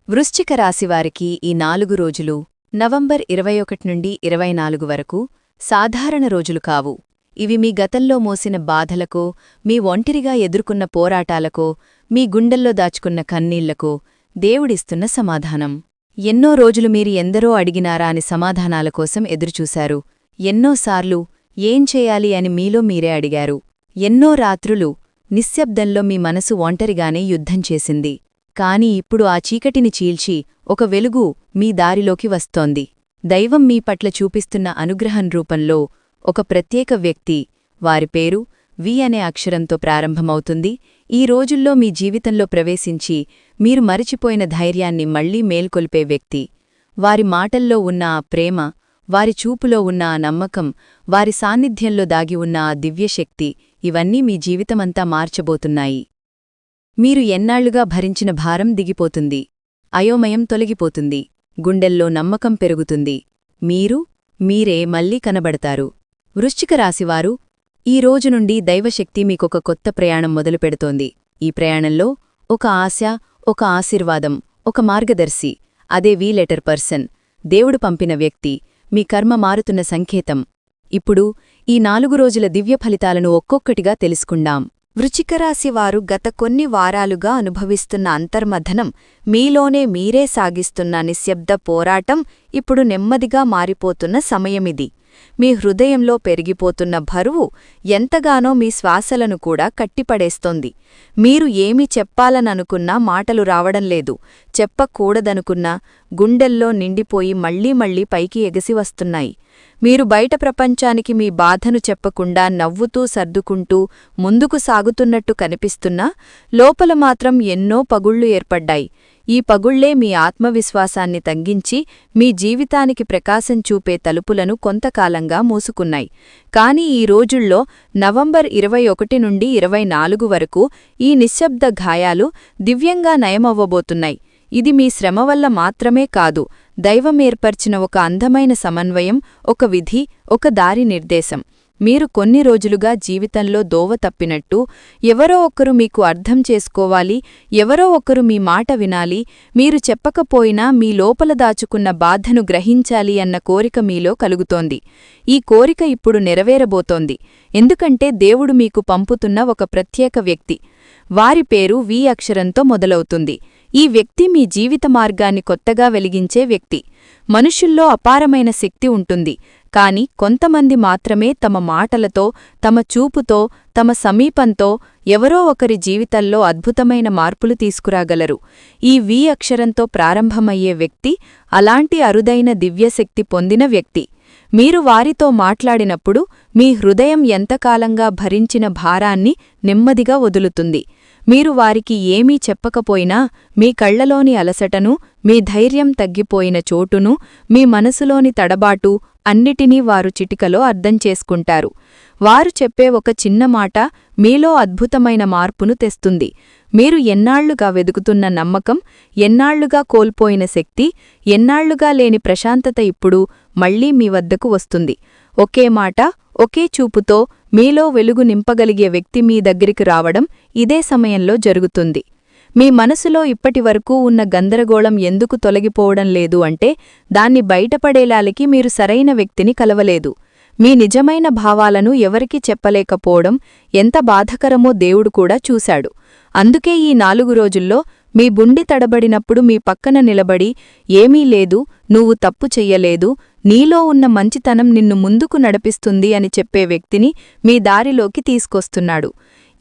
వృశ్చిక రాశివారికి ఈ 4 రోజులు నవంబర్ 21 నుండి 24 వరకు సాధారణ రోజులు కావు. ఇవి మీ గతంలో మోసిన బాధలకో, మీ ఒంటరిగా ఎదుర్కొన్న పోరాటాలకో, మీ గుండెల్లో దాచుకున్న కన్నీళ్లకో దేవుడిస్తున్న సమాధానం. ఎన్నో రోజులు మీరు ఎందరో అడిగినారా అని సమాధానాల కోసం ఎదురుచూశారు. ఎన్నోసార్లు ఏం చేయాలి అని మీలో మీరే అడిగారు. ఎన్నో రాత్రులు నిశ్శబ్దంలో మీ మనసు ఒంటరిగానే యుద్ధం చేసింది. కాని ఇప్పుడు ఆ చీకటిని చీల్చి ఒక వెలుగు మీ దారిలోకి వస్తోంది. దైవం మీ పట్ల చూపిస్తున్న అనుగ్రహం రూపంలో ఒక ప్రత్యేక వ్యక్తి, వారి పేరు వి అనే అక్షరంతో ప్రారంభమవుతుంది. ఈ రోజుల్లో మీ జీవితంలో ప్రవేశించి మీరు మరిచిపోయిన ధైర్యాన్ని మళ్లీ మేల్కొల్పే వ్యక్తి. వారి మాటల్లో ఉన్న ఆ ప్రేమ, వారి చూపులో ఉన్న ఆ నమ్మకం, వారి సాన్నిధ్యంలో దాగి ఉన్న ఆ దివ్యశక్తి ఇవన్నీ మీ జీవితమంతా మార్చబోతున్నాయి. మీరు ఎన్నాళ్లుగా భరించిన భారం దిగిపోతుంది. అయోమయం తొలగిపోతుంది. గుండెల్లో నమ్మకం పెరుగుతుంది. మీరే మళ్లీ కనబడతారు. వృశ్చిక రాశివారు, ఈ రోజు నుండి దైవశక్తి మీకొక కొత్త ప్రయాణం మొదలుపెడుతోంది. ఈ ప్రయాణంలో ఒక ఆశ, ఒక ఆశీర్వాదం, ఒక మార్గదర్శి, అదే వి లెటర్ పర్సన్, దేవుడు పంపిన వ్యక్తి, మీ కర్మ మారుతున్న సంకేతం. ఇప్పుడు ఈ 4 రోజుల దివ్య ఫలితాలను ఒక్కొక్కటిగా తెలుసుకుందాం. వృశ్చికరాశివారు గత కొన్ని వారాలుగా అనుభవిస్తున్న అంతర్మథనం, మీలోనే మీరే సాగిస్తున్న నిశ్శబ్ద పోరాటం ఇప్పుడు నెమ్మదిగా మారిపోతున్న సమయమిది. మీ హృదయంలో పెరిగిపోతున్న బరువు ఎంతగానో మీ శ్వాసలను కూడా కట్టిపడేస్తోంది. మీరు ఏమి చెప్పాలననుకున్నా మాటలు రావడంలేదు. చెప్పకూడదనుకున్నా గుండెల్లో నిండిపోయి మళ్లీ పైకి ఎగసి వస్తున్నాయి. మీరు బయట ప్రపంచానికి మీ బాధను చెప్పకుండా నవ్వుతూ సర్దుకుంటూ ముందుకు సాగుతున్నట్టు కనిపిస్తున్నా లోపల మాత్రం ఎన్నో పగుళ్లు ఏర్పడ్డాయి. ఈ పగుళ్లే మీ ఆత్మవిశ్వాసాన్ని తగ్గించి మీ జీవితానికి ప్రకాశం చూపే తలుపులను కొంతకాలంగా మూసుకున్నాయి. కాని ఈ రోజుల్లో నవంబర్ 21 నుండి 24 వరకు ఈ నిశ్శబ్ద గాయాలు దివ్యంగా నయమవ్వబోతున్నాయి. ఇది మీ శ్రమ వల్ల మాత్రమే కాదు, దైవం ఏర్పర్చిన ఒక అందమైన సమన్వయం, ఒక విధి, ఒక దారి నిర్దేశం. మీరు కొన్ని రోజులుగా జీవితంలో దోవ తప్పినట్టు, ఎవరో ఒకరు మీకు అర్థం చేసుకోవాలి, ఎవరో ఒకరు మీ మాట వినాలి, మీరు చెప్పకపోయినా మీ లోపల దాచుకున్న బాధను గ్రహించాలి అన్న కోరిక మీలో కలుగుతోంది. ఈ కోరిక ఇప్పుడు నెరవేరబోతోంది. ఎందుకంటే దేవుడు మీకు పంపుతున్న ఒక ప్రత్యేక వ్యక్తి. వారి పేరు వి అక్షరంతో మొదలవుతుంది. ఈ వ్యక్తి మీ జీవిత మార్గాన్ని కొత్తగా వెలిగించే వ్యక్తి. మనుషుల్లో అపారమైన శక్తి ఉంటుంది. కాని కొంతమంది మాత్రమే తమ మాటలతో, తమ చూపుతో, తమ సమీపంతో ఎవరో ఒకరి జీవితంలో అద్భుతమైన మార్పులు తీసుకురాగలరు. ఈ వి అక్షరంతో ప్రారంభమయ్యే వ్యక్తి అలాంటి అరుదైన దివ్యశక్తి పొందిన వ్యక్తి. మీరు వారితో మాట్లాడినప్పుడు మీ హృదయం ఎంతకాలంగా భరించిన భారాన్ని నెమ్మదిగా వదులుతుంది. మీరు వారికి ఏమీ చెప్పకపోయినా మీ కళ్లలోని అలసటను, మీ ధైర్యం తగ్గిపోయిన చోటును, మీ మనసులోని తడబాటు అన్నిటినీ వారు చిటికలో అర్థం చేసుకుంటారు. వారు చెప్పే ఒక చిన్న మాట మీలో అద్భుతమైన మార్పును తెస్తుంది. మీరు ఎన్నాళ్లుగా వెదుకుతున్న నమ్మకం, ఎన్నాళ్లుగా కోల్పోయిన శక్తి, ఎన్నాళ్లుగా లేని ప్రశాంతత ఇప్పుడు మళ్లీ మీ వద్దకు వస్తుంది. ఒకే మాట, ఒకే చూపుతో మీలో వెలుగు నింపగలిగే వ్యక్తి మీ దగ్గరికి రావడం ఇదే సమయంలో జరుగుతుంది. మీ మనసులో ఇప్పటివరకూ ఉన్న గందరగోళం ఎందుకు తొలగిపోవడం లేదు అంటే, దాన్ని బయటపడేలాలికి మీరు సరైన వ్యక్తిని కలవలేదు. మీ నిజమైన భావాలను ఎవరికీ చెప్పలేకపోవడం ఎంత బాధకరమో దేవుడు కూడా చూశాడు. అందుకే ఈ 4 రోజుల్లో మీ బుండి తడబడినప్పుడు మీ పక్కన నిలబడి, ఏమీ లేదు, నువ్వు తప్పు చెయ్యలేదు, నీలో ఉన్న మంచితనం నిన్ను ముందుకు నడిపిస్తుంది అని చెప్పే వ్యక్తిని మీ దారిలోకి తీసుకొస్తున్నాడు.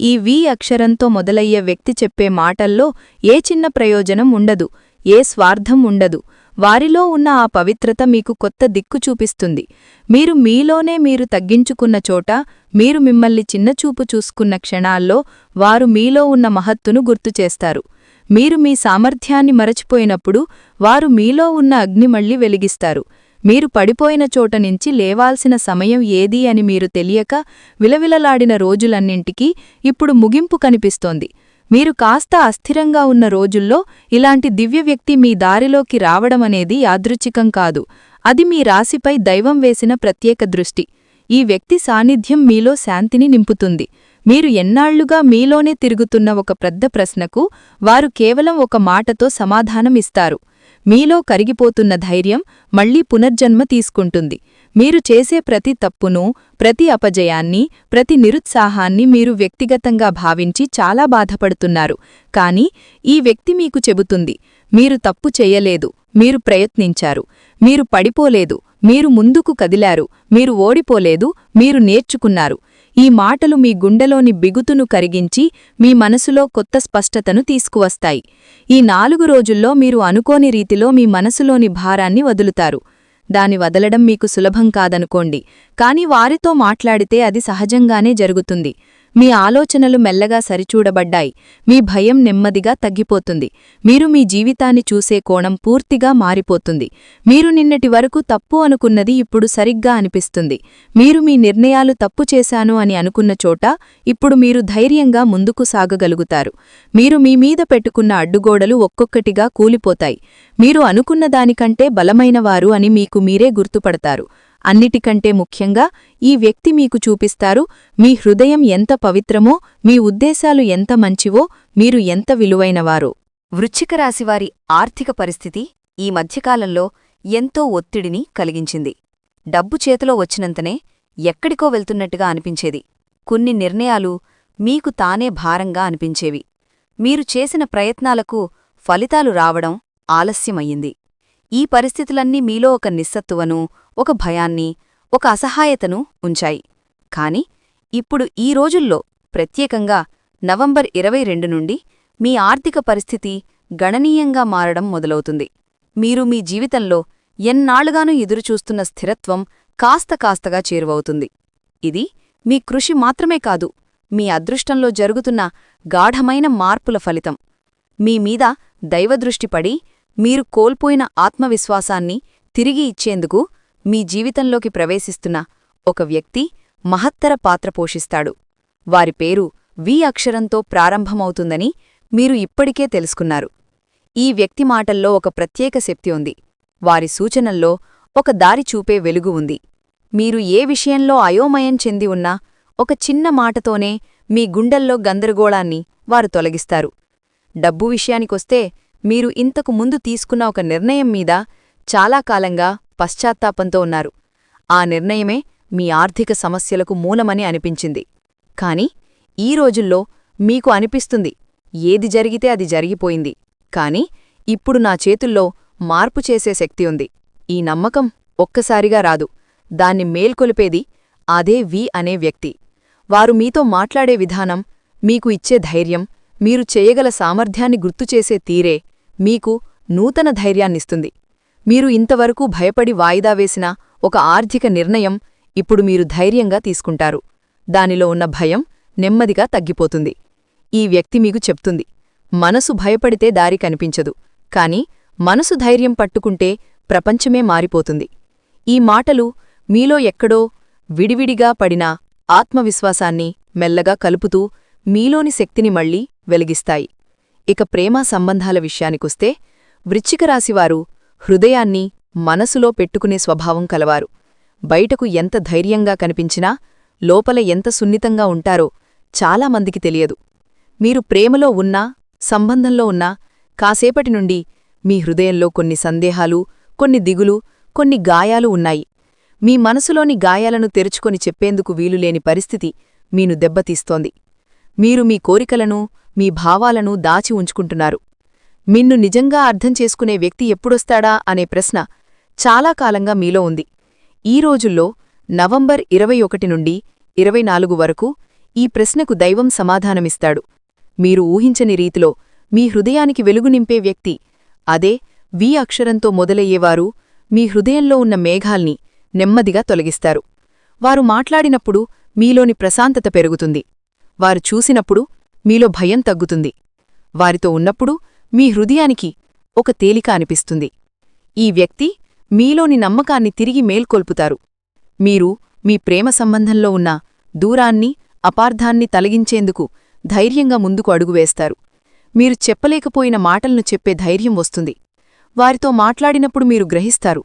ఈ వి అక్షరంతో మొదలయ్యే వ్యక్తి చెప్పే మాటల్లో ఏ చిన్న ప్రయోజనం ఉండదు, ఏ స్వార్థం ఉండదు. వారిలో ఉన్న ఆ పవిత్రత మీకు కొత్త దిక్కు చూపిస్తుంది. మీరు మీలోనే మీరు తగ్గించుకున్న చోట, మీరు మిమ్మల్ని చిన్నచూపు చూసుకున్న క్షణాల్లో వారు మీలో ఉన్న మహత్తును గుర్తుచేస్తారు. మీరు మీ సామర్థ్యాన్ని మరచిపోయినప్పుడు వారు మీలో ఉన్న అగ్ని మళ్లీ వెలిగిస్తారు. మీరు పడిపోయిన చోట నుంచి లేవాల్సిన సమయం ఏదీ అని మీరు తెలియక విలవిలలాడిన రోజులన్నింటికీ ఇప్పుడు ముగింపు కనిపిస్తోంది. మీరు కాస్త అస్థిరంగా ఉన్న రోజుల్లో ఇలాంటి దివ్య వ్యక్తి మీ దారిలోకి రావడమనేది యాదృచ్ఛికం కాదు. అది మీ రాశిపై దైవం వేసిన ప్రత్యేక దృష్టి. ఈ వ్యక్తి సాన్నిధ్యం మీలో శాంతిని నింపుతుంది. మీరు ఎన్నాళ్లుగా మీలోనే తిరుగుతున్న ఒక పెద్ద ప్రశ్నకు వారు కేవలం ఒక మాటతో సమాధానమిస్తారు. మీలో కరిగిపోతున్న ధైర్యం మళ్లీ పునర్జన్మ తీసుకుంటుంది. మీరు చేసే ప్రతి తప్పును, ప్రతి అపజయాన్ని, ప్రతి నిరుత్సాహాన్ని మీరు వ్యక్తిగతంగా భావించి చాలా బాధపడుతున్నారు. కాని ఈ వ్యక్తి మీకు చెబుతుంది, మీరు తప్పు చెయ్యలేదు, మీరు ప్రయత్నించారు, మీరు పడిపోలేదు, మీరు ముందుకు కదిలారు, మీరు ఓడిపోలేదు, మీరు నేర్చుకున్నారు. ఈ మాటలు మీ గుండెలోని బిగుతును కరిగించి మీ మనసులో కొత్త స్పష్టతను తీసుకువస్తాయి. ఈ 4 రోజుల్లో మీరు అనుకోని రీతిలో మీ మనసులోని భారాన్ని వదులుతారు. దాని వదలడం మీకు సులభం కాదనుకోండి, కాని వారితో మాట్లాడితే అది సహజంగానే జరుగుతుంది. మీ ఆలోచనలు మెల్లగా సరిచూడబడ్డాయి. మీ భయం నెమ్మదిగా తగ్గిపోతుంది. మీరు మీ జీవితాన్ని చూసే కోణం పూర్తిగా మారిపోతుంది. మీరు నిన్నటి వరకు తప్పు అనుకున్నది ఇప్పుడు సరిగ్గా అనిపిస్తుంది. మీరు మీ నిర్ణయాలు తప్పు చేశాను అని అనుకున్న చోట ఇప్పుడు మీరు ధైర్యంగా ముందుకు సాగగలుగుతారు. మీరు మీ మీద పెట్టుకున్న అడ్డుగోడలు ఒక్కొక్కటిగా కూలిపోతాయి. మీరు అనుకున్న దానికంటే బలమైనవారు అని మీకు మీరే గుర్తుపడతారు. అన్నిటికంటే ముఖ్యంగా ఈ వ్యక్తి మీకు చూపిస్తారు, మీ హృదయం ఎంత పవిత్రమో, మీ ఉద్దేశాలు ఎంత మంచివో, మీరు ఎంత విలువైనవారో. వృశ్చిక రాశివారి ఆర్థిక పరిస్థితి ఈ మధ్యకాలంలో ఎంతో ఒత్తిడిని కలిగించింది. డబ్బు చేతిలో వచ్చినంతనే ఎక్కడికో వెళ్తున్నట్టుగా అనిపించేది. కొన్ని నిర్ణయాలు మీకు తానే భారంగా అనిపించేవి. మీరు చేసిన ప్రయత్నాలకు ఫలితాలు రావడం ఆలస్యమయ్యింది. ఈ పరిస్థితులన్నీ మీలో ఒక నిస్సత్తువను, ఒక భయాన్ని, ఒక అసహాయతను ఉంచాయి. కాని ఇప్పుడు ఈ రోజుల్లో, ప్రత్యేకంగా నవంబర్ 22 నుండి మీ ఆర్థిక పరిస్థితి గణనీయంగా మారడం మొదలవుతుంది. మీరు మీ జీవితంలో ఎన్నాళ్లుగానూ ఎదురుచూస్తున్న స్థిరత్వం కాస్తగా చేరువవుతుంది. ఇది మీ కృషి మాత్రమే కాదు, మీ అదృష్టంలో జరుగుతున్న గాఢమైన మార్పుల ఫలితం. మీ మీద దైవదృష్టిపడి మీరు కోల్పోయిన ఆత్మవిశ్వాసాన్ని తిరిగి ఇచ్చేందుకు మీ జీవితంలోకి ప్రవేశిస్తున్న ఒక వ్యక్తి మహత్తర పాత్ర పోషిస్తాడు. వారి పేరు వి అక్షరంతో ప్రారంభమవుతుందని మీరు ఇప్పటికే తెలుసుకున్నారు. ఈ వ్యక్తి మాటల్లో ఒక ప్రత్యేక శక్తి ఉంది. వారి సూచనల్లో ఒక దారి చూపే వెలుగు ఉంది. మీరు ఏ విషయంలో అయోమయం చెంది ఉన్నా ఒక చిన్న మాటతోనే మీ గుండెల్లో గందరగోళాన్ని వారు తొలగిస్తారు. డబ్బు విషయానికొస్తే మీరు ఇంతకు ముందు తీసుకున్న ఒక నిర్ణయం మీద చాలా కాలంగా పశ్చాత్తాపంతో ఉన్నారు. ఆ నిర్ణయమే మీ ఆర్థిక సమస్యలకు మూలమని అనిపించింది. కాని ఈ రోజుల్లో మీకు అనిపిస్తుంది, ఏది జరిగితే అది జరిగిపోయింది, కాని ఇప్పుడు నా చేతుల్లో మార్పు చేసే శక్తి ఉంది. ఈ నమ్మకం ఒక్కసారిగా రాదు. దాన్ని మేల్కొలిపేది అదే వి అనే వ్యక్తి. వారు మీతో మాట్లాడే విధానం, మీకు ఇచ్చే ధైర్యం, మీరు చేయగల సామర్థ్యాన్ని గుర్తుచేసే తీరే మీకు నూతన ధైర్యాన్నిస్తుంది. మీరు ఇంతవరకు భయపడి వాయిదా వేసిన ఒక ఆర్థిక నిర్ణయం ఇప్పుడు మీరు ధైర్యంగా తీసుకుంటారు. దానిలో ఉన్న భయం నెమ్మదిగా తగ్గిపోతుంది. ఈ వ్యక్తి మీకు చెప్తుంది, మనసు భయపడితే దారి కనిపించదు, కాని మనసు ధైర్యం పట్టుకుంటే ప్రపంచమే మారిపోతుంది. ఈ మాటలు మీలో ఎక్కడో విడివిడిగా పడిన ఆత్మవిశ్వాసాన్ని మెల్లగా కలుపుతూ మీలోని శక్తిని మళ్లీ వెలిగిస్తాయి. ఇక ప్రేమ సంబంధాల విషయానికొస్తే, వృశ్చిక రాశివారు హృదయాన్ని మనసులో పెట్టుకునే స్వభావం కలవారు. బయటకు ఎంత ధైర్యంగా కనిపించినా లోపల ఎంత సున్నితంగా ఉంటారో చాలామందికి తెలియదు. మీరు ప్రేమలో ఉన్నా, సంబంధంలో ఉన్నా కాసేపటి నుండి మీ హృదయంలో కొన్ని సందేహాలు, కొన్ని దిగులు, కొన్ని గాయాలు ఉన్నాయి. మీ మనసులోని గాయాలను తెరుచుకొని చెప్పేందుకు వీలులేని పరిస్థితి మీను దెబ్బతీస్తోంది. మీరు మీ కోరికలను, మీ భావాలను దాచి ఉంచుకుంటున్నారు. మిన్ను నిజంగా అర్థం చేసుకునే వ్యక్తి ఎప్పుడొస్తాడా అనే ప్రశ్న చాలా కాలంగా మీలో ఉంది. ఈ రోజుల్లో నవంబర్ 21 నుండి 24 వరకు ఈ ప్రశ్నకు దైవం సమాధానమిస్తాడు. మీరు ఊహించని రీతిలో మీ హృదయానికి వెలుగు నింపే వ్యక్తి, అదే వి అక్షరంతో మొదలయ్యేవారు మీ హృదయంలో ఉన్న మేఘాల్ని నెమ్మదిగా తొలగిస్తారు. వారు మాట్లాడినప్పుడు మీలోని ప్రశాంతత పెరుగుతుంది. వారు చూసినప్పుడు మీలో భయం తగ్గుతుంది. వారితో ఉన్నప్పుడు మీ హృదయానికి ఒక తేలిక అనిపిస్తుంది. ఈ వ్యక్తి మీలోని నమ్మకాన్ని తిరిగి మేల్కొల్పుతారు. మీరు మీ ప్రేమ సంబంధంలో ఉన్న దూరాన్ని, అపార్థాన్ని తొలగించేందుకు ధైర్యంగా ముందుకు అడుగువేస్తారు. మీరు చెప్పలేకపోయిన మాటలను చెప్పే ధైర్యం వస్తుంది. వారితో మాట్లాడినప్పుడు మీరు గ్రహిస్తారు,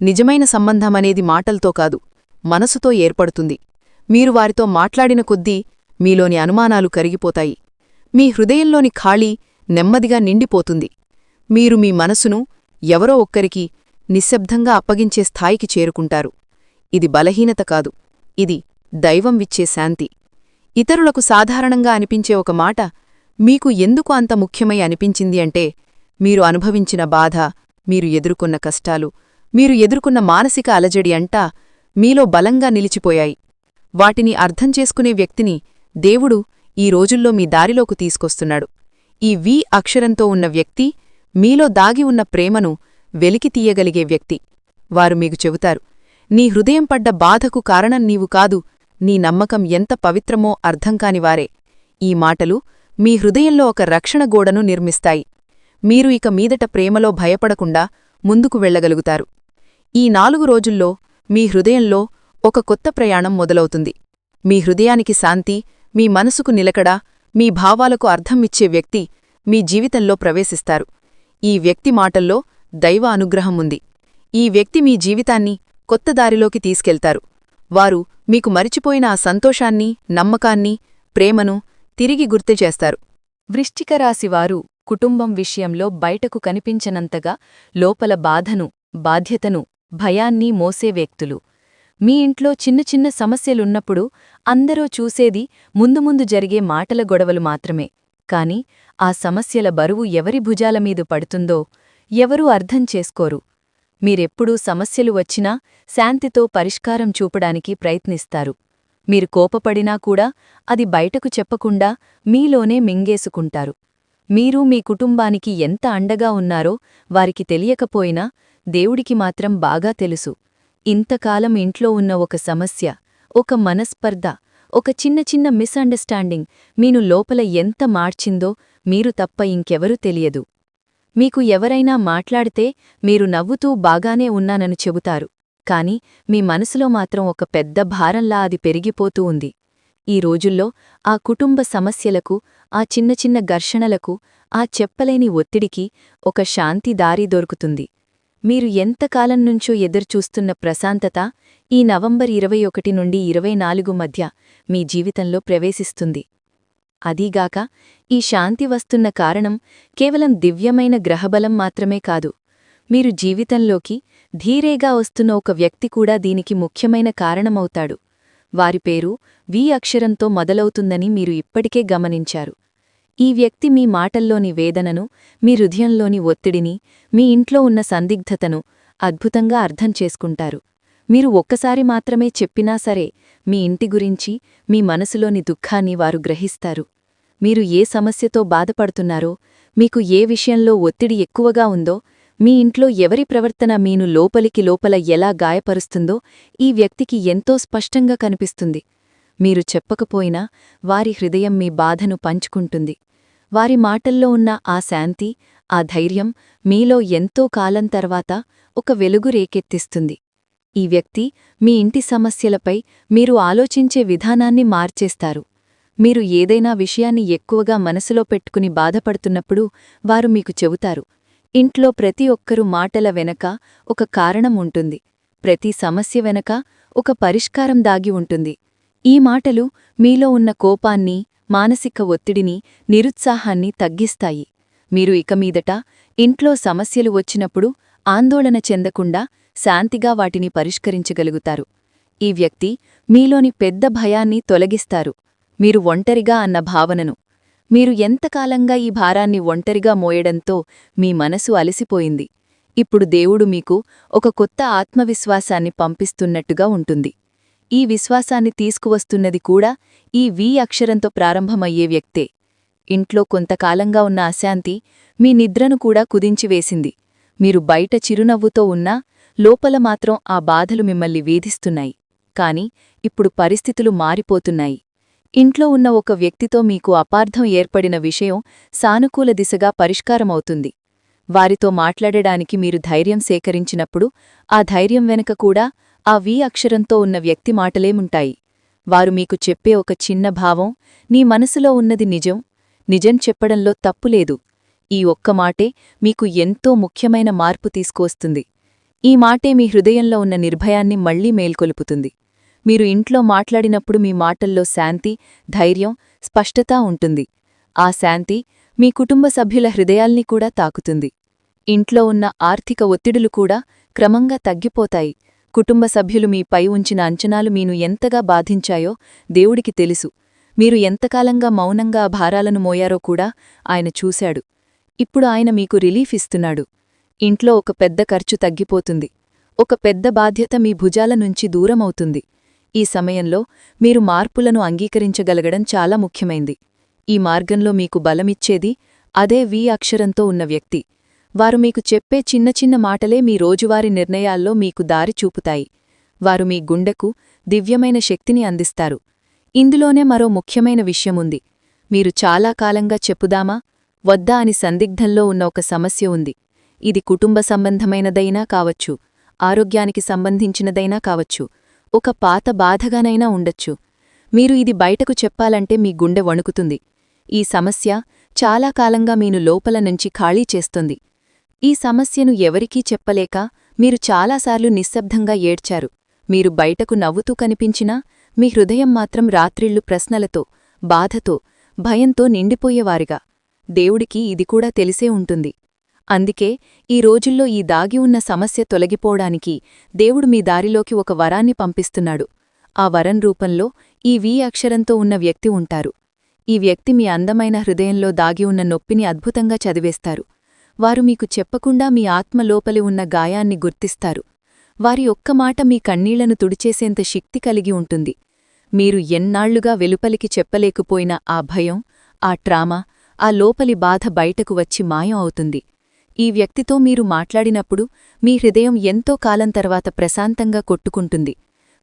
నిజమైన సంబంధమనేది మాటలతో కాదు, మనసుతో ఏర్పడుతుంది. మీరు వారితో మాట్లాడిన కొద్దీ మీలోని అనుమానాలు కరిగిపోతాయి. మీ హృదయంలోని ఖాళీ నెమ్మదిగా నిండిపోతుంది. మీరు మీ మనసును ఎవరో ఒక్కరికి నిశ్శబ్దంగా అప్పగించే స్థాయికి చేరుకుంటారు. ఇది బలహీనత కాదు, ఇది దైవం విచ్చే శాంతి. ఇతరులకు సాధారణంగా అనిపించే ఒక మాట మీకు ఎందుకు అంత ముఖ్యమై అనిపించింది అంటే, మీరు అనుభవించిన బాధ, మీరు ఎదుర్కొన్న కష్టాలు, మీరు ఎదుర్కొన్న మానసిక అలజడి అంటా మీలో బలంగా నిలిచిపోయాయి. వాటిని అర్థం చేసుకునే వ్యక్తిని దేవుడు ఈ రోజుల్లో మీ దారిలోకి తీసుకొస్తున్నాడు. ఈ వి అక్షరంతో ఉన్న వ్యక్తి మీలో దాగి ఉన్న ప్రేమను వెలికి తీయగలిగే వ్యక్తి. వారు మీకు చెబుతారు, నీ హృదయం పడ్డ బాధకు కారణం నీవు కాదు, నీ నమ్మకం ఎంత పవిత్రమో అర్థంకానివారే. ఈ మాటలు మీ హృదయంలో ఒక రక్షణ గోడను నిర్మిస్తాయి. మీరు ఇక మీదట ప్రేమలో భయపడకుండా ముందుకు వెళ్లగలుగుతారు. ఈ 4 రోజుల్లో మీ హృదయంలో ఒక కొత్త ప్రయాణం మొదలవుతుంది. మీ హృదయానికి శాంతి, మీ మనసుకు నిలకడ, మీ భావాలకు అర్థం ఇచ్చే వ్యక్తి మీ జీవితంలో ప్రవేశిస్తారు. ఈ వ్యక్తి మాటల్లో దైవ అనుగ్రహం ఉంది. ఈ వ్యక్తి మీ జీవితాన్ని కొత్త దారిలోకి తీసుకెళ్తారు. వారు మీకు మరిచిపోయిన ఆ సంతోషాన్ని, నమ్మకాన్ని, ప్రేమను తిరిగి గుర్తుచేస్తారు. వృశ్చిక రాశివారు కుటుంబం విషయంలో బయటకు కనిపించనంతగా లోపల బాధను, బాధ్యతను, భయాన్ని మోసే వ్యక్తులు. మీ ఇంట్లో చిన్న చిన్న సమస్యలున్నప్పుడు అందరూ చూసేది ముందు జరిగే మాటల గొడవలు మాత్రమే. కాని ఆ సమస్యల బరువు ఎవరి భుజాలమీదు పడుతుందో ఎవరూ అర్థం చేసుకోరు. మీరెప్పుడూ సమస్యలు వచ్చినా శాంతితో పరిష్కారం చూపడానికి ప్రయత్నిస్తారు. మీరు కోపపడినా కూడా అది బయటకు చెప్పకుండా మీలోనే మింగేసుకుంటారు. మీరు మీ కుటుంబానికి ఎంత అండగా ఉన్నారో వారికి తెలియకపోయినా దేవుడికి మాత్రం బాగా తెలుసు. ఇంతకాలం ఇంట్లో ఉన్న ఒక సమస్య, ఒక మనస్పర్ధ, ఒక చిన్న మిస్అండర్స్టాండింగ్ మీను లోపల ఎంత మార్చిందో మీరు తప్ప ఇంకెవరూ తెలియదు. మీకు ఎవరైనా మాట్లాడితే మీరు నవ్వుతూ బాగానే ఉన్నానని చెబుతారు. కాని మీ మనసులో మాత్రం ఒక పెద్ద భారంలా అది పెరిగిపోతూ ఉంది. ఈ రోజుల్లో ఆ కుటుంబ సమస్యలకు, ఆ చిన్న ఘర్షణలకు, ఆ చెప్పలేని ఒత్తిడికి ఒక శాంతి దారి దొరుకుతుంది. మీరు ఎంతకాలం నుంచో ఎదురుచూస్తున్న ప్రశాంతత ఈ నవంబర్ 21 నుండి 24 మధ్య మీ జీవితంలో ప్రవేశిస్తుంది. అదీగాక ఈ శాంతి వస్తున్న కారణం కేవలం దివ్యమైన గ్రహబలం మాత్రమే కాదు. మీరు జీవితంలోకి ధీరేగా వస్తున్న ఒక వ్యక్తి కూడా దీనికి ముఖ్యమైన కారణమవుతాడు. వారి పేరు వి అక్షరంతో మొదలవుతుందని మీరు ఇప్పటికే గమనించారు. ఈ వ్యక్తి మీ మాటల్లోని వేదనను, మీ హృదయంలోని ఒత్తిడిని, మీ ఇంట్లో ఉన్న సందిగ్ధతను అద్భుతంగా అర్థం చేసుకుంటారు. మీరు ఒక్కసారి మాత్రమే చెప్పినా సరే మీ ఇంటి గురించి, మీ మనసులోని దుఃఖాన్ని వారు గ్రహిస్తారు. మీరు ఏ సమస్యతో బాధపడుతున్నారో, మీకు ఏ విషయంలో ఒత్తిడి ఎక్కువగా ఉందో, మీ ఇంట్లో ఎవరి ప్రవర్తన మీను లోపలికి లోపల ఎలా గాయపరుస్తుందో ఈ వ్యక్తికి ఎంతో స్పష్టంగా కనిపిస్తుంది. మీరు చెప్పకపోయినా వారి హృదయం మీ బాధను పంచుకుంటుంది. వారి మాటల్లో ఉన్న ఆ శాంతి, ఆ ధైర్యం మీలో ఎంతో కాలం తర్వాత ఒక వెలుగు రేకెత్తిస్తుంది. ఈ వ్యక్తి మీ ఇంటి సమస్యలపై మీరు ఆలోచించే విధానాన్ని మార్చేస్తారు. మీరు ఏదైనా విషయాన్ని ఎక్కువగా మనసులో పెట్టుకుని బాధపడుతున్నప్పుడు వారు మీకు చెబుతారు. ఇంట్లో ప్రతి ఒక్కరు మాటల వెనక ఒక కారణం ఉంటుంది. ప్రతి సమస్య వెనక ఒక పరిష్కారం దాగి ఉంటుంది. ఈ మాటలు మీలో ఉన్న కోపాన్ని, మానసిక ఒత్తిడిని, నిరుత్సాహాన్ని తగ్గిస్తాయి. మీరు ఇక మీదట ఇంట్లో సమస్యలు వచ్చినప్పుడు ఆందోళన చెందకుండా శాంతిగా వాటిని పరిష్కరించగలుగుతారు. ఈ వ్యక్తి మీలోని పెద్ద భయాన్ని తొలగిస్తారు. మీరు ఒంటరిగా అన్న భావనను. మీరు ఎంతకాలంగా ఈ భారాన్ని ఒంటరిగా మోయడంతో మీ మనసు అలసిపోయింది. ఇప్పుడు దేవుడు మీకు ఒక కొత్త ఆత్మవిశ్వాసాన్ని పంపిస్తున్నట్టుగా ఉంటుంది. ఈ విశ్వాసాన్ని తీసుకువస్తున్నది కూడా ఈ వి అక్షరంతో ప్రారంభమయ్యే వ్యక్తే. ఇంట్లో కొంతకాలంగా ఉన్న అశాంతి మీ నిద్రను కూడా కుదించివేసింది. మీరు బయట చిరునవ్వుతో ఉన్నా లోపల మాత్రం ఆ బాధలు మిమ్మల్ని వేధిస్తున్నాయి. కాని ఇప్పుడు పరిస్థితులు మారిపోతున్నాయి. ఇంట్లో ఉన్న ఒక వ్యక్తితో మీకు అపార్థం ఏర్పడిన విషయం సానుకూల దిశగా పరిష్కారమవుతుంది. వారితో మాట్లాడడానికి మీరు ధైర్యం సేకరించినప్పుడు ఆ ధైర్యం వెనుక కూడా ఆ వి అక్షరంతో ఉన్న వ్యక్తి మాటలేముంటాయి. వారు మీకు చెప్పే ఒక చిన్న భావం, నీ మనసులో ఉన్నది నిజం, నిజం చెప్పడంలో తప్పులేదు. ఈ ఒక్క మాటే మీకు ఎంతో ముఖ్యమైన మార్పు తీసుకువస్తుంది. ఈ మాటే మీ హృదయంలో ఉన్న నిర్భయాన్ని మళ్లీ మేల్కొలుపుతుంది. మీరు ఇంట్లో మాట్లాడినప్పుడు మీ మాటల్లో శాంతి, ధైర్యం, స్పష్టత ఉంటుంది. ఆ శాంతి మీ కుటుంబ సభ్యుల హృదయాల్ని కూడా తాకుతుంది. ఇంట్లో ఉన్న ఆర్థిక ఒత్తిడులు కూడా క్రమంగా తగ్గిపోతాయి. కుటుంబ సభ్యులు మీపై ఉంచిన అంచనాలు మీను ఎంతగా బాధించాయో దేవుడికి తెలుసు. మీరు ఎంతకాలంగా మౌనంగా ఆ భారాలను మోయారో కూడా ఆయన చూశాడు. ఇప్పుడు ఆయన మీకు రిలీఫ్ ఇస్తున్నాడు. ఇంట్లో ఒక పెద్ద ఖర్చు తగ్గిపోతుంది. ఒక పెద్ద బాధ్యత మీ భుజాల నుంచి దూరమవుతుంది. ఈ సమయంలో మీరు మార్పులను అంగీకరించగలగడం చాలా ముఖ్యమైంది. ఈ మార్గంలో మీకు బలమిచ్చేది అదే వి అక్షరంతో ఉన్న వ్యక్తి. వారు మీకు చెప్పే చిన్న చిన్న మాటలే మీ రోజువారీ నిర్ణయాల్లో మీకు దారి చూపుతాయి. వారు మీ గుండెకు దివ్యమైన శక్తిని అందిస్తారు. ఇందులోనే మరో ముఖ్యమైన విషయముంది. మీరు చాలా కాలంగా చెప్పుదామా వద్దా అని సందిగ్ధంలో ఉన్న ఒక సమస్య ఉంది. ఇది కుటుంబ సంబంధమైనదైనా కావచ్చు, ఆరోగ్యానికి సంబంధించినదైనా కావచ్చు, ఒక పాత బాధగానైనా ఉండొచ్చు. మీరు ఇది బయటకు చెప్పాలంటే మీ గుండె వణుకుతుంది. ఈ సమస్య చాలా కాలంగా మీను లోపల నుంచి ఖాళీ చేస్తుంది. ఈ సమస్యను ఎవరికీ చెప్పలేక మీరు చాలాసార్లు నిశ్శబ్దంగా ఏడ్చారు. మీరు బయటకు నవ్వుతూ కనిపించినా మీ హృదయం మాత్రం రాత్రిళ్లు ప్రశ్నలతో, బాధతో, భయంతో నిండిపోయేవారుగా. దేవుడికి ఇది కూడా తెలిసే ఉంటుంది. అందుకే ఈ రోజుల్లో ఈ దాగి ఉన్న సమస్య తొలగిపోవడానికి దేవుడు మీ దారిలోకి ఒక వరాన్ని పంపిస్తున్నాడు. ఆ వరం రూపంలో ఈ వి అక్షరంతో ఉన్న వ్యక్తి ఉంటారు. ఈ వ్యక్తి మీ అందమైన హృదయంలో దాగి ఉన్న నొప్పిని అద్భుతంగా చదివేస్తారు. వారు మీకు చెప్పకుండా మీ ఆత్మ లోపలి ఉన్న గాయాన్ని గుర్తిస్తారు. వారి ఒక్క మాట మీ కన్నీళ్లను తుడిచేసేంత శక్తి కలిగి ఉంటుంది. మీరు ఎన్నాళ్లుగా వెలుపలికి చెప్పలేకపోయిన ఆ భయం, ఆ ట్రామా, ఆ లోపలి బాధ బయటకు వచ్చి మాయం అవుతుంది. ఈ వ్యక్తితో మీరు మాట్లాడినప్పుడు మీ హృదయం ఎంతో కాలం తర్వాత ప్రశాంతంగా కొట్టుకుంటుంది.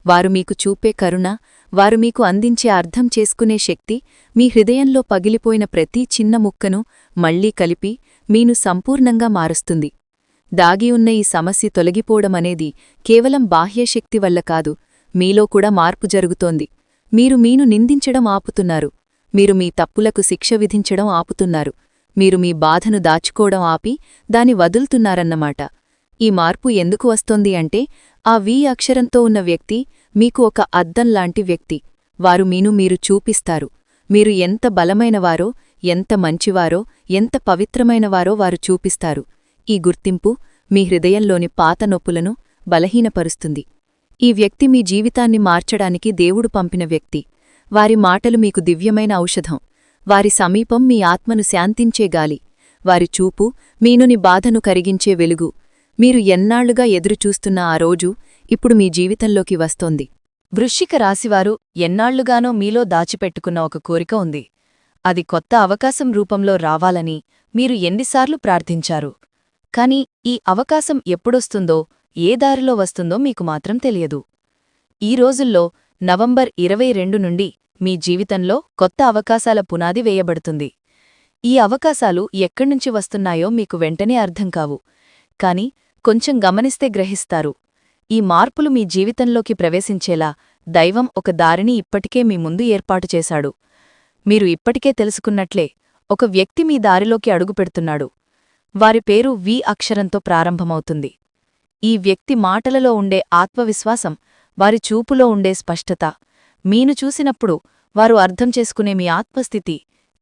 వారు మీకు చూపే కరుణ, వారు మీకు అందించే అర్థం చేసుకునే శక్తి మీ హృదయంలో పగిలిపోయిన ప్రతి చిన్న ముక్కను మళ్లీ కలిపి మీను సంపూర్ణంగా మారుస్తుంది. దాగి ఉన్న ఈ సమస్య తొలగిపోవడమనేది కేవలం బాహ్యశక్తి వల్ల కాదు, మీలో కూడా మార్పు జరుగుతోంది. మీరు మీను నిందించడం ఆపుతున్నారు. మీరు మీ తప్పులకు శిక్ష విధించడం ఆపుతున్నారు. మీరు మీ బాధను దాచుకోవడం ఆపి దాని వదులుతున్నారన్నమాట. ఈ మార్పు ఎందుకు వస్తోంది అంటే ఆ వి అక్షరంతో ఉన్న వ్యక్తి మీకు ఒక అద్దంలాంటి వ్యక్తి. వారు మీరు చూపిస్తారు. మీరు ఎంత బలమైనవారో, ఎంత మంచివారో, ఎంత పవిత్రమైనవారో వారు చూపిస్తారు. ఈ గుర్తింపు మీ హృదయంలోని పాత నొప్పులను బలహీనపరుస్తుంది. ఈ వ్యక్తి మీ జీవితాన్ని మార్చడానికి దేవుడు పంపిన వ్యక్తి. వారి మాటలు మీకు దివ్యమైన ఔషధం. వారి సమీపం మీ ఆత్మను శాంతించే గాలి. వారి చూపు మీనుని బాధను కరిగించే వెలుగు. మీరు ఎన్నాళ్లుగా ఎదురుచూస్తున్న ఆ రోజు ఇప్పుడు మీ జీవితంలోకి వస్తోంది. వృశ్చిక రాశివారు ఎన్నాళ్లుగానో మీలో దాచిపెట్టుకున్న ఒక కోరిక ఉంది. అది కొత్త అవకాశం రూపంలో రావాలని మీరు ఎన్నిసార్లు ప్రార్థించారు. కాని ఈ అవకాశం ఎప్పుడొస్తుందో, ఏ దారిలో వస్తుందో మీకు మాత్రం తెలియదు. ఈ రోజుల్లో నవంబర్ 22 నుండి మీ జీవితంలో కొత్త అవకాశాల పునాది వేయబడుతుంది. ఈ అవకాశాలు ఎక్కడ్నుంచి వస్తున్నాయో మీకు వెంటనే అర్థం కావు. కాని కొంచెం గమనిస్తే గ్రహిస్తారు. ఈ మార్పులు మీ జీవితంలోకి ప్రవేశించేలా దైవం ఒక దారిని ఇప్పటికే మీ ముందు ఏర్పాటు చేశాడు. మీరు ఇప్పటికే తెలుసుకున్నట్లే ఒక వ్యక్తి మీ దారిలోకి అడుగుపెడుతున్నాడు. వారి పేరు వి అక్షరంతో ప్రారంభమవుతుంది. ఈ వ్యక్తి మాటలలో ఉండే ఆత్మవిశ్వాసం, వారి చూపులో ఉండే స్పష్టత, మీను చూసినప్పుడు వారు అర్థం చేసుకునే మీ ఆత్మస్థితి,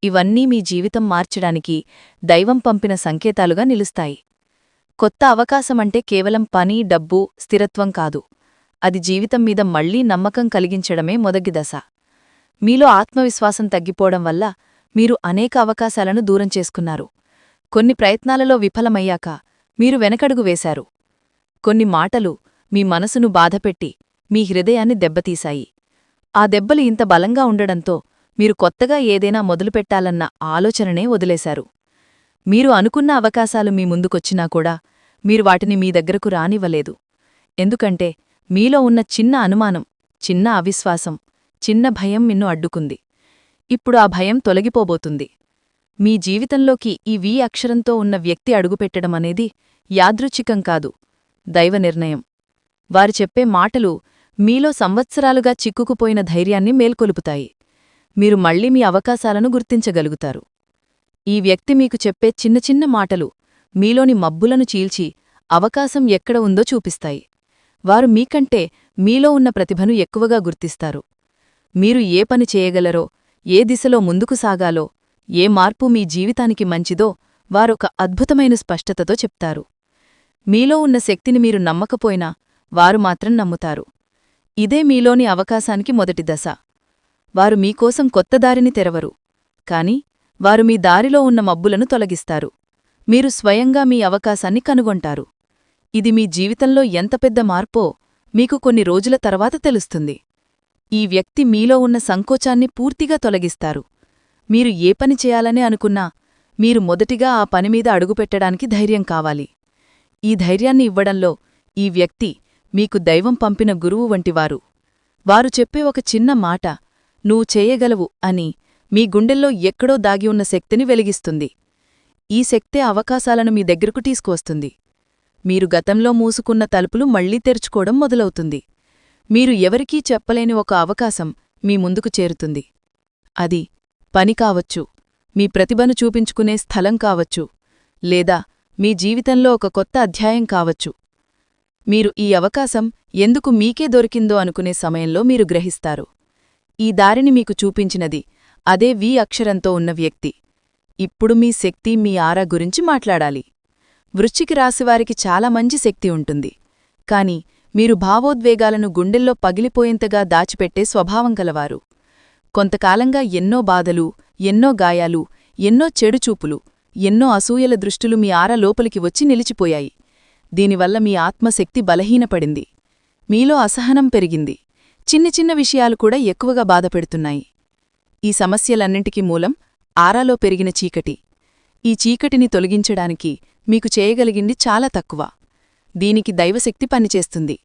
ఇవన్నీ మీ జీవితం మార్చడానికి దైవం పంపిన సంకేతాలుగా నిలుస్తాయి. కొత్త అవకాశమంటే కేవలం పని, డబ్బు, స్థిరత్వం కాదు. అది జీవితం మీద మళ్లీ నమ్మకం కలిగించడమే మొదటి దశ. మీలో ఆత్మవిశ్వాసం తగ్గిపోవడం వల్ల మీరు అనేక అవకాశాలను దూరం చేసుకున్నారు. కొన్ని ప్రయత్నాలలో విఫలమయ్యాక మీరు వెనకడుగు వేశారు. కొన్ని మాటలు మీ మనసును బాధపెట్టి మీ హృదయాన్ని దెబ్బతీశాయి. ఆ దెబ్బలు ఇంత బలంగా ఉండడంతో మీరు కొత్తగా ఏదైనా మొదలుపెట్టాలన్న ఆలోచననే వదిలేశారు. మీరు అనుకున్న అవకాశాలు మీ ముందుకొచ్చినా కూడా మీరు వాటిని మీ దగ్గరకు రానివ్వలేదు. ఎందుకంటే మీలో ఉన్న చిన్న అనుమానం, చిన్న అవిశ్వాసం, చిన్న భయం నిన్ను అడ్డుకుంది. ఇప్పుడు ఆ భయం తొలగిపోబోతుంది. మీ జీవితంలోకి ఈ వి అక్షరంతో ఉన్న వ్యక్తి అడుగుపెట్టడమనేది యాదృచ్ఛికం కాదు, దైవ నిర్ణయం. వారు చెప్పే మాటలు మీలో సంవత్సరాలుగా చిక్కుకుపోయిన ధైర్యాన్ని మేల్కొలుపుతాయి. మీరు మళ్లీ మీ అవకాశాలను గుర్తించగలుగుతారు. ఈ వ్యక్తి మీకు చెప్పే చిన్న చిన్న మాటలు మీలోని మబ్బులను చీల్చి అవకాశం ఎక్కడ ఉందో చూపిస్తాయి. వారు మీకంటే మీలో ఉన్న ప్రతిభను ఎక్కువగా గుర్తిస్తారు. మీరు ఏ పని చేయగలరో, ఏ దిశలో ముందుకు సాగాలో, ఏ మార్పు మీ జీవితానికి మంచిదో వారొక అద్భుతమైన స్పష్టతతో చెప్తారు. మీలో ఉన్న శక్తిని మీరు నమ్మకపోయినా వారు మాత్రం నమ్ముతారు. ఇదే మీలోని అవకాశానికి మొదటి దశ. వారు మీకోసం కొత్త దారిని తెరవరు, కాని వారు మీ దారిలో ఉన్న మబ్బులను తొలగిస్తారు. మీరు స్వయంగా మీ అవకాశాన్ని కనుగొంటారు. ఇది మీ జీవితంలో ఎంత పెద్ద మార్పో మీకు కొన్ని రోజుల తర్వాత తెలుస్తుంది. ఈ వ్యక్తి మీలో ఉన్న సంకోచాన్ని పూర్తిగా తొలగిస్తారు. మీరు ఏ పని చేయాలనే అనుకున్నా మీరు మొదటిగా ఆ పనిమీద అడుగుపెట్టడానికి ధైర్యం కావాలి. ఈ ధైర్యాన్ని ఇవ్వడంలో ఈ వ్యక్తి మీకు దైవం పంపిన గురువు వంటివారు. వారు చెప్పే ఒక చిన్న మాట, నువ్వు చేయగలవు అని మీ గుండెల్లో ఎక్కడో దాగి ఉన్న శక్తిని వెలిగిస్తుంది. ఈ శక్తే అవకాశాలను మీ దగ్గరకు తీసుకువస్తుంది. మీరు గతంలో మూసుకున్న తలుపులు మళ్లీ తెరుచుకోవడం మొదలవుతుంది. మీరు ఎవరికీ చెప్పలేని ఒక అవకాశం మీ ముందుకు చేరుతుంది. అది పని కావచ్చు, మీ ప్రతిభను చూపించుకునే స్థలం కావచ్చు, లేదా మీ జీవితంలో ఒక కొత్త అధ్యాయం కావచ్చు. మీరు ఈ అవకాశం ఎందుకు మీకే దొరికిందో అనుకునే సమయంలో మీరు గ్రహిస్తారు. ఈ దారిని మీకు చూపించినది అదే వి అక్షరంతో ఉన్న వ్యక్తి. ఇప్పుడు మీ శక్తి, మీ ఆరా గురించి మాట్లాడాలి. వృశ్చిక రాశివారికి చాలా మంచి శక్తి ఉంటుంది, కాని మీరు భావోద్వేగాలను గుండెల్లో పగిలిపోయేంతగా దాచిపెట్టే స్వభావం కలవారు. కొంతకాలంగా ఎన్నో బాధలు, ఎన్నో గాయాలు, ఎన్నో చెడుచూపులు, ఎన్నో అసూయల దృష్టులు మీ ఆర లోపలికి వచ్చి నిలిచిపోయాయి. దీనివల్ల మీ ఆత్మశక్తి బలహీనపడింది. మీలో అసహనం పెరిగింది. చిన్న చిన్న విషయాలు కూడా ఎక్కువగా బాధపెడుతున్నాయి. ఈ సమస్యలన్నింటికీ మూలం ఆరాలో పెరిగిన చీకటి. ఈ చీకటిని తొలగించడానికి మీకు చేయగలిగింది చాలా తక్కువ. దీనికి దైవశక్తి పనిచేస్తుంది.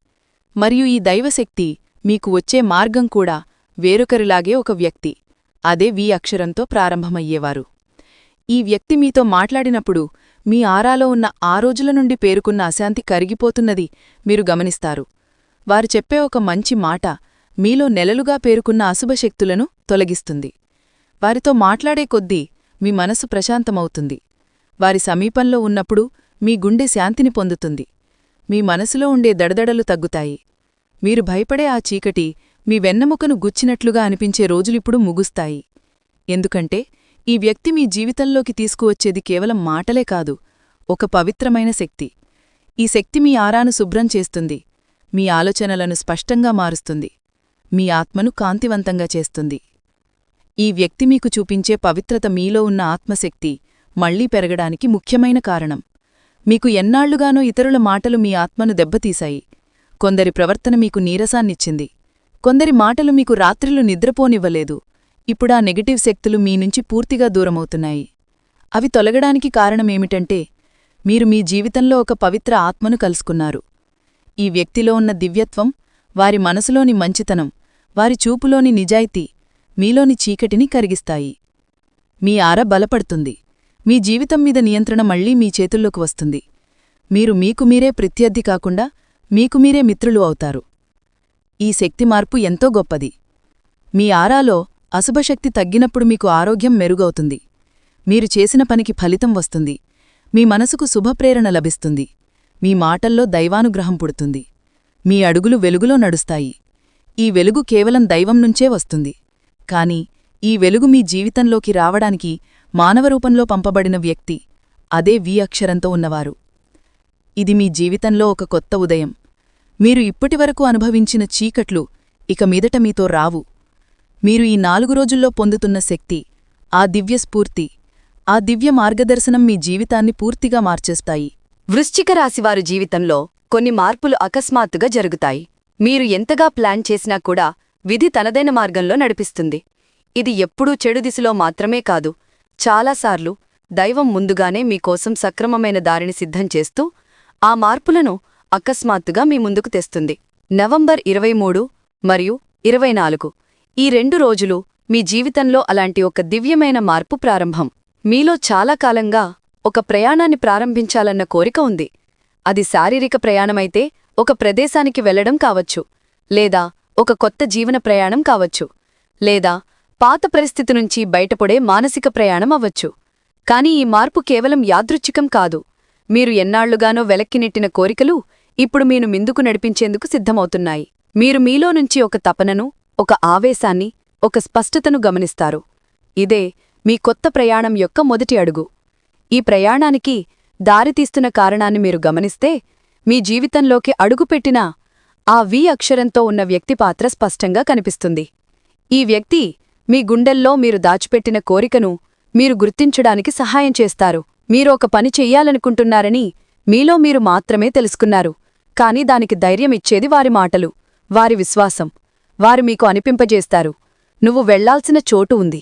మరియు ఈ దైవశక్తి మీకు వచ్చే మార్గం కూడా వేరొకరిలాగే ఒక వ్యక్తి. అదే వి అక్షరంతో ప్రారంభమయ్యేవారు. ఈ వ్యక్తి మీతో మాట్లాడినప్పుడు మీ ఆరాలో ఉన్న ఆ రోజుల నుండి పేరుకున్న అశాంతి కరిగిపోతున్నది మీరు గమనిస్తారు. వారు చెప్పే ఒక మంచి మాట మీలో నెలలుగా పేరుకున్న అశుభశక్తులను తొలగిస్తుంది. వారితో మాట్లాడే కొద్దీ మీ మనసు ప్రశాంతమవుతుంది. వారి సమీపంలో ఉన్నప్పుడు మీ గుండె శాంతిని పొందుతుంది. మీ మనసులో ఉండే దడదడలు తగ్గుతాయి. మీరు భయపడే ఆ చీకటి మీ వెన్నెముకను గుచ్చినట్లుగా అనిపించే రోజులిప్పుడు ముగుస్తాయి. ఎందుకంటే ఈ వ్యక్తి మీ జీవితంలోకి తీసుకువచ్చేది కేవలం మాటలే కాదు, ఒక పవిత్రమైన శక్తి. ఈ శక్తి మీ ఆరాను శుభ్రం చేస్తుంది, మీ ఆలోచనలను స్పష్టంగా మారుస్తుంది, మీ ఆత్మను కాంతివంతంగా చేస్తుంది. ఈ వ్యక్తి మీకు చూపించే పవిత్రత మీలో ఉన్న ఆత్మశక్తి మళ్లీ పెరగడానికి ముఖ్యమైన కారణం. మీకు ఎన్నాళ్లుగానో ఇతరుల మాటలు మీ ఆత్మను దెబ్బతీశాయి. కొందరి ప్రవర్తన మీకు నీరసాన్నిచ్చింది. కొందరి మాటలు మీకు రాత్రిలు నిద్రపోనివ్వలేదు. ఇప్పుడా నెగటివ్ శక్తులు మీ నుంచి పూర్తిగా దూరమవుతున్నాయి. అవి తొలగడానికి కారణమేమిటంటే మీరు మీ జీవితంలో ఒక పవిత్ర ఆత్మను కలుసుకున్నారు. ఈ వ్యక్తిలో ఉన్న దివ్యత్వం, వారి మనసులోని మంచితనం, వారి చూపులోని నిజాయితీ మీలోని చీకటిని కరిగిస్తాయి. మీ ఆర బలపడుతుంది. మీ జీవితం మీద నియంత్రణ మళ్లీ మీ చేతుల్లోకి వస్తుంది. మీరు మీకు మీరే ప్రత్యర్థి కాకుండా మీకు మీరే మిత్రులు అవుతారు. ఈ శక్తి మార్పు ఎంతో గొప్పది. మీ ఆరాలో అశుభశక్తి తగ్గినప్పుడు మీకు ఆరోగ్యం మెరుగవుతుంది. మీరు చేసిన పనికి ఫలితం వస్తుంది. మీ మనసుకు శుభప్రేరణ లభిస్తుంది. మీ మాటల్లో దైవానుగ్రహం పుడుతుంది. మీ అడుగులు వెలుగులో నడుస్తాయి. ఈ వెలుగు కేవలం దైవం నుంచే వస్తుంది. కాని ఈ వెలుగు మీ జీవితంలోకి రావడానికి మానవరూపంలో పంపబడిన వ్యక్తి అదే వి అక్షరంతో ఉన్నవారు. ఇది మీ జీవితంలో ఒక కొత్త ఉదయం. మీరు ఇప్పటివరకు అనుభవించిన చీకట్లు ఇక మీదట మీతో రావు. మీరు ఈ 4 రోజుల్లో పొందుతున్న శక్తి, ఆ దివ్య స్ఫూర్తి, ఆ దివ్య మార్గదర్శనం మీ జీవితాన్ని పూర్తిగా మార్చేస్తాయి. వృశ్చిక రాశివారు జీవితంలో కొన్ని మార్పులు అకస్మాత్తుగా జరుగుతాయి. మీరు ఎంతగా ప్లాన్ చేసినా కూడా విధి తనదైన మార్గంలో నడిపిస్తుంది. ఇది ఎప్పుడూ చెడు దిశలో మాత్రమే కాదు, చాలాసార్లు దైవం ముందుగానే మీకోసం సక్రమమైన దారిని సిద్ధం చేస్తూ ఆ మార్పులను అకస్మాత్తుగా మీ ముందుకు తెస్తుంది. నవంబర్ 23 మరియు 24 ఈ 2 రోజులు మీ జీవితంలో అలాంటి ఒక దివ్యమైన మార్పు ప్రారంభం. మీలో చాలా కాలంగా ఒక ప్రయాణాన్ని ప్రారంభించాలన్న కోరిక ఉంది. అది శారీరక ప్రయాణమైతే ఒక ప్రదేశానికి వెళ్లడం కావచ్చు, లేదా ఒక కొత్త జీవన ప్రయాణం కావచ్చు, లేదా పాత పరిస్థితి నుంచి బయటపడే మానసిక ప్రయాణం అవ్వచ్చు. కాని ఈ మార్పు కేవలం యాదృచ్ఛికం కాదు. మీరు ఎన్నాళ్లుగానో వెలక్కినెట్టిన కోరికలు ఇప్పుడు మీను ముందుకు నడిపించేందుకు సిద్ధమవుతున్నాయి. మీరు మీలో నుంచి ఒక తపనను, ఒక ఆవేశాన్ని, ఒక స్పష్టతను గమనిస్తారు. ఇదే మీ కొత్త ప్రయాణం యొక్క మొదటి అడుగు. ఈ ప్రయాణానికి దారితీస్తున్న కారణాన్ని మీరు గమనిస్తే, మీ జీవితంలోకి అడుగుపెట్టిన ఆ వి అక్షరంతో ఉన్న వ్యక్తి పాత్ర స్పష్టంగా కనిపిస్తుంది. ఈ వ్యక్తి మీ గుండెల్లో మీరు దాచిపెట్టిన కోరికను మీరు గుర్తించడానికి సహాయం చేస్తారు. మీరు ఒక పని చెయ్యాలనుకుంటున్నారని మీలో మీరు మాత్రమే తెలుసుకున్నారు. కాని దానికి ధైర్యమిచ్చేది వారి మాటలు, వారి విశ్వాసం. వారు మీకు అనిపింపజేస్తారు, నువ్వు వెళ్లాల్సిన చోటు ఉంది,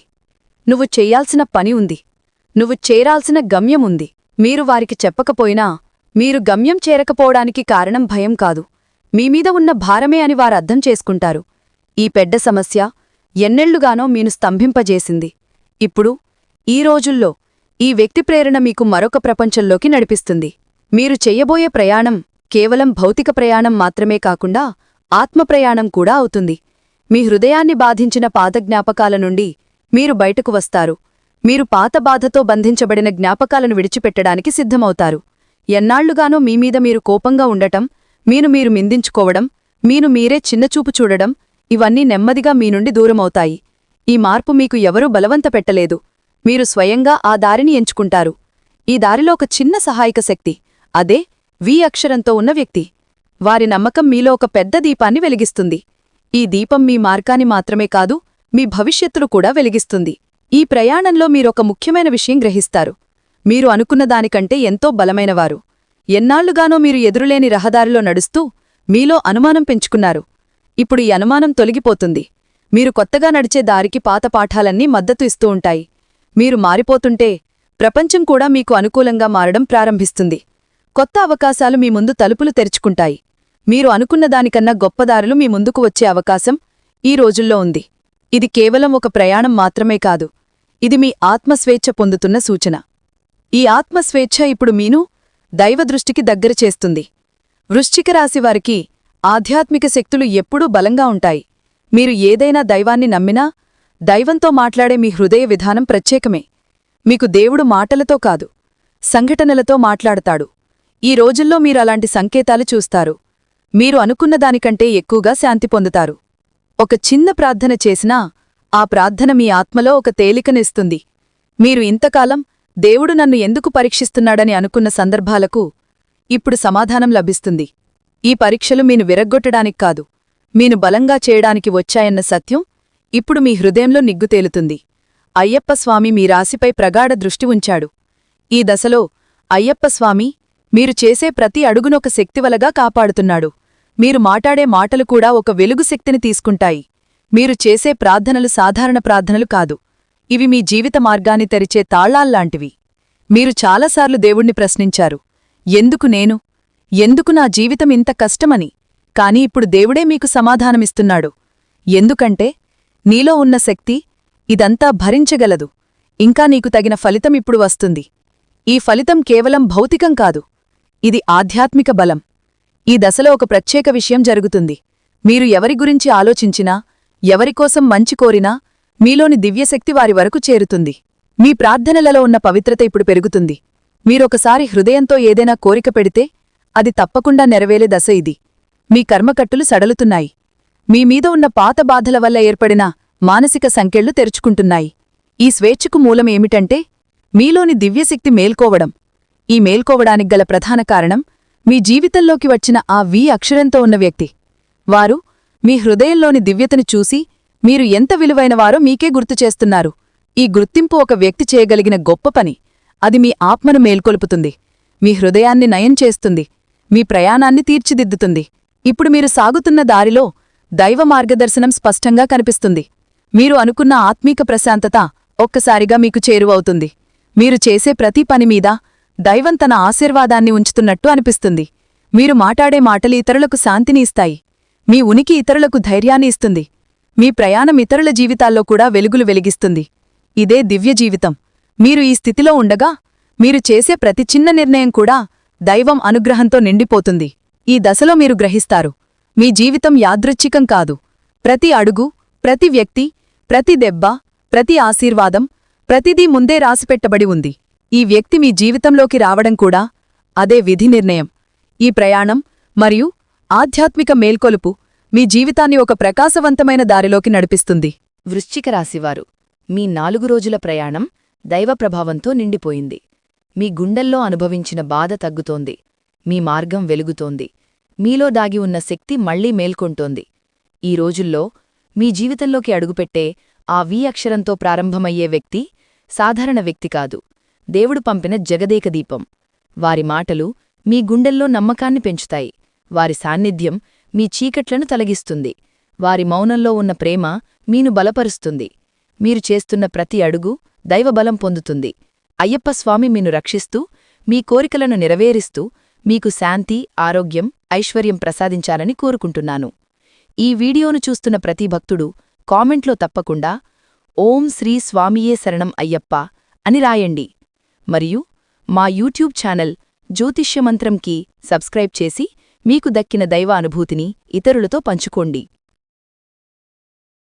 నువ్వు చెయ్యాల్సిన పని ఉంది, నువ్వు చేరాల్సిన గమ్యం ఉంది. మీరు వారికి చెప్పకపోయినా మీరు గమ్యం చేరకపోవడానికి కారణం భయం కాదు, మీమీద ఉన్న భారమే అని వారు అర్థం చేసుకుంటారు. ఈ పెద్ద సమస్య ఎన్నెళ్లుగానో మీను స్తంభింపజేసింది. ఇప్పుడు ఈ రోజుల్లో ఈ వ్యక్తి ప్రేరణ మీకు మరొక ప్రపంచంలోకి నడిపిస్తుంది. మీరు చెయ్యబోయే ప్రయాణం కేవలం భౌతిక ప్రయాణం మాత్రమే కాకుండా ఆత్మప్రయాణం కూడా అవుతుంది. మీ హృదయాన్ని బాధించిన పాత జ్ఞాపకాల నుండి మీరు బయటకు వస్తారు. మీరు పాత బాధతో బంధించబడిన జ్ఞాపకాలను విడిచిపెట్టడానికి సిద్ధమవుతారు. ఎన్నాళ్లుగానో మీమీద మీరు కోపంగా ఉండటం, మీరు మిందించుకోవడం, మీరే చిన్నచూపు చూడడం, ఇవన్నీ నెమ్మదిగా మీ నుండి దూరమవుతాయి. ఈ మార్పు మీకు ఎవరూ బలవంత పెట్టలేదు, మీరు స్వయంగా ఆ దారిని ఎంచుకుంటారు. ఈ దారిలో ఒక చిన్న సహాయక శక్తి, అదే వి అక్షరంతో ఉన్న వ్యక్తి. వారి నమ్మకం మీలో ఒక పెద్ద దీపాన్ని వెలిగిస్తుంది. ఈ దీపం మీ మార్గాన్ని మాత్రమే కాదు, మీ భవిష్యత్తును కూడా వెలిగిస్తుంది. ఈ ప్రయాణంలో మీరొక ముఖ్యమైన విషయం గ్రహిస్తారు, మీరు అనుకున్న దానికంటే ఎంతో బలమైనవారు. ఎన్నాళ్లుగానో మీరు ఎదురులేని రహదారిలో నడుస్తూ మీలో అనుమానం పెంచుకున్నారు. ఇప్పుడు ఈ అనుమానం తొలగిపోతుంది. మీరు కొత్తగా నడిచే దారికి పాత పాఠాలన్నీ మద్దతు ఇస్తూ ఉంటాయి. మీరు మారిపోతుంటే ప్రపంచం కూడా మీకు అనుకూలంగా మారడం ప్రారంభిస్తుంది. కొత్త అవకాశాలు మీ ముందు తలుపులు తెరుచుకుంటాయి. మీరు అనుకున్న దానికన్నా గొప్పదారులు మీ ముందుకు వచ్చే అవకాశం ఈ రోజుల్లో ఉంది. ఇది కేవలం ఒక ప్రయాణం మాత్రమే కాదు, ఇది మీ ఆత్మస్వేచ్ఛ పొందుతున్న సూచన. ఈ ఆత్మస్వేచ్ఛ ఇప్పుడు మీను దైవదృష్టికి దగ్గర చేస్తుంది. వృశ్చిక రాశివారికి ఆధ్యాత్మిక శక్తులు ఎప్పుడూ బలంగా ఉంటాయి. మీరు ఏదైనా దైవాన్ని నమ్మినా, దైవంతో మాట్లాడే మీ హృదయ విధానం ప్రత్యేకమే. మీకు దేవుడు మాటలతో కాదు, సంఘటనలతో మాట్లాడతాడు. ఈ రోజుల్లో మీరు అలాంటి సంకేతాలు చూస్తారు. మీరు అనుకున్న దానికంటే ఎక్కువగా శాంతి పొందుతారు. ఒక చిన్న ప్రార్థన చేసినా ఆ ప్రార్థన మీ ఆత్మలో ఒక తేలికనిస్తుంది. మీరు ఇంతకాలం దేవుడు నన్ను ఎందుకు పరీక్షిస్తున్నాడని అనుకున్న సందర్భాలకు ఇప్పుడు సమాధానం లభిస్తుంది. ఈ పరీక్షలు మీను విరగ్గొట్టడానికి కాదు, మీను బలంగా చేయడానికి వచ్చాయన్న సత్యం ఇప్పుడు మీ హృదయంలో నిగ్గుతేలుతుంది. అయ్యప్ప స్వామి మీ రాశిపై ప్రగాఢ దృష్టి ఉంచాడు. ఈ దశలో అయ్యప్ప స్వామి మీరు చేసే ప్రతి అడుగునొక శక్తివలగా కాపాడుతున్నాడు. మీరు మాటాడే మాటలు కూడా ఒక వెలుగు శక్తిని తీసుకుంటాయి. మీరు చేసే ప్రార్థనలు సాధారణ ప్రార్థనలు కాదు, ఇవి మీ జీవిత మార్గాన్ని తెరిచే తాళాల్లాంటివి. మీరు చాలాసార్లు దేవుణ్ణి ప్రశ్నించారు, ఎందుకు నేను, ఎందుకు నా జీవితం ఇంత కష్టమని. కాని ఇప్పుడు దేవుడే మీకు సమాధానమిస్తున్నాడు. ఎందుకంటే నీలో ఉన్న శక్తి ఇదంతా భరించగలదు. ఇంకా నీకు తగిన ఫలితం ఇప్పుడు వస్తుంది. ఈ ఫలితం కేవలం భౌతికం కాదు, ఇది ఆధ్యాత్మిక బలం. ఈ దశలో ఒక ప్రత్యేక విషయం జరుగుతుంది. మీరు ఎవరి గురించి ఆలోచించినా, ఎవరికోసం మంచి కోరినా, మీలోని దివ్యశక్తి వారి వరకు చేరుతుంది. మీ ప్రార్థనలలో ఉన్న పవిత్రత ఇప్పుడు పెరుగుతుంది. మీరొకసారి హృదయంతో ఏదైనా కోరిక పెడితే అది తప్పకుండా నెరవేరే దశ ఇది. మీ కర్మకట్టులు సడలుతున్నాయి. మీమీద ఉన్న పాత బాధల వల్ల ఏర్పడిన మానసిక సంకెళ్లు తెరుచుకుంటున్నాయి. ఈ స్వేచ్ఛకు మూలమేమిటంటే మీలోని దివ్యశక్తి మేల్కోవడం. ఈ మేల్కోవడానికి గల ప్రధాన కారణం మీ జీవితంలోకి వచ్చిన ఆ వి అక్షరంతో ఉన్న వ్యక్తి. వారు మీ హృదయంలోని దివ్యతను చూసి మీరు ఎంత విలువైనవారో మీకే గుర్తుచేస్తున్నారు. ఈ గుర్తింపు ఒక వ్యక్తి చేయగలిగిన గొప్ప పని. అది మీ ఆత్మను మేల్కొల్పుతుంది, మీ హృదయాన్ని నయం చేస్తుంది, మీ ప్రయాణాన్ని తీర్చిదిద్దుతుంది. ఇప్పుడు మీరు సాగుతున్న దారిలో దైవ మార్గదర్శనం స్పష్టంగా కనిపిస్తుంది. మీరు అనుకున్న ఆత్మీక ప్రశాంతత ఒక్కసారిగా మీకు చేరువవుతుంది. మీరు చేసే ప్రతి పనిమీద దైవం తన ఆశీర్వాదాన్ని ఉంచుతున్నట్టు అనిపిస్తుంది. మీరు మాటాడే మాటలు ఇతరులకు శాంతిని ఇస్తాయి. మీ ఉనికి ఇతరులకు ధైర్యాన్ని ఇస్తుంది. మీ ప్రయాణం ఇతరుల జీవితాల్లో కూడా వెలుగులు వెలిగిస్తుంది. ఇదే దివ్య జీవితం. మీరు ఈ స్థితిలో ఉండగా మీరు చేసే ప్రతి చిన్న నిర్ణయం కూడా దైవం అనుగ్రహంతో నిండిపోతుంది. ఈ దశలో మీరు గ్రహిస్తారు, మీ జీవితం యాదృచ్ఛికం కాదు. ప్రతి అడుగు, ప్రతి వ్యక్తి, ప్రతి దెబ్బ, ప్రతి ఆశీర్వాదం, ప్రతిదీ ముందే రాసిపెట్టబడి ఉంది. ఈ వ్యక్తి మీ జీవితంలోకి రావడం కూడా అదే విధి నిర్ణయం. ఈ ప్రయాణం మరియు ఆధ్యాత్మిక మేల్కొలుపు మీ జీవితాన్ని ఒక ప్రకాశవంతమైన దారిలోకి నడిపిస్తుంది. వృశ్చిక రాశివారు, మీ 4 రోజుల ప్రయాణం దైవ ప్రభావంతో నిండిపోయింది. మీ గుండెల్లో అనుభవించిన బాధ తగ్గుతోంది. మీ మార్గం వెలుగుతోంది. మీలో దాగి ఉన్న శక్తి మళ్లీ మేల్కొంటోంది. ఈ రోజుల్లో మీ జీవితంలోకి అడుగుపెట్టే ఆ వి అక్షరంతో ప్రారంభమయ్యే వ్యక్తి సాధారణ వ్యక్తి కాదు, దేవుడు పంపిన జగదేక దీపం. వారి మాటలు మీ గుండెల్లో నమ్మకాన్ని పెంచుతాయి. వారి సాన్నిధ్యం మీ చీకట్లను తొలగిస్తుంది. వారి మౌనంలో ఉన్న ప్రేమ మీను బలపరుస్తుంది. మీరు చేస్తున్న ప్రతి అడుగు దైవబలం పొందుతుంది. అయ్యప్ప స్వామి మీను రక్షిస్తూ, మీ కోరికలను నెరవేరిస్తూ, మీకు శాంతి, ఆరోగ్యం, ఐశ్వర్యం ప్రసాదించాలని కోరుకుంటున్నాను. ఈ వీడియోను చూస్తున్న ప్రతి భక్తుడు కామెంట్లో తప్పకుండా ఓం శ్రీ స్వామియే శరణం అయ్యప్ప అని రాయండి. మరియు మా యూట్యూబ్ ఛానల్ జ్యోతిష్యమంత్రంకి సబ్స్క్రైబ్ చేసి మీకు దక్కిన దైవ అనుభూతిని ఇతరులతో పంచుకోండి.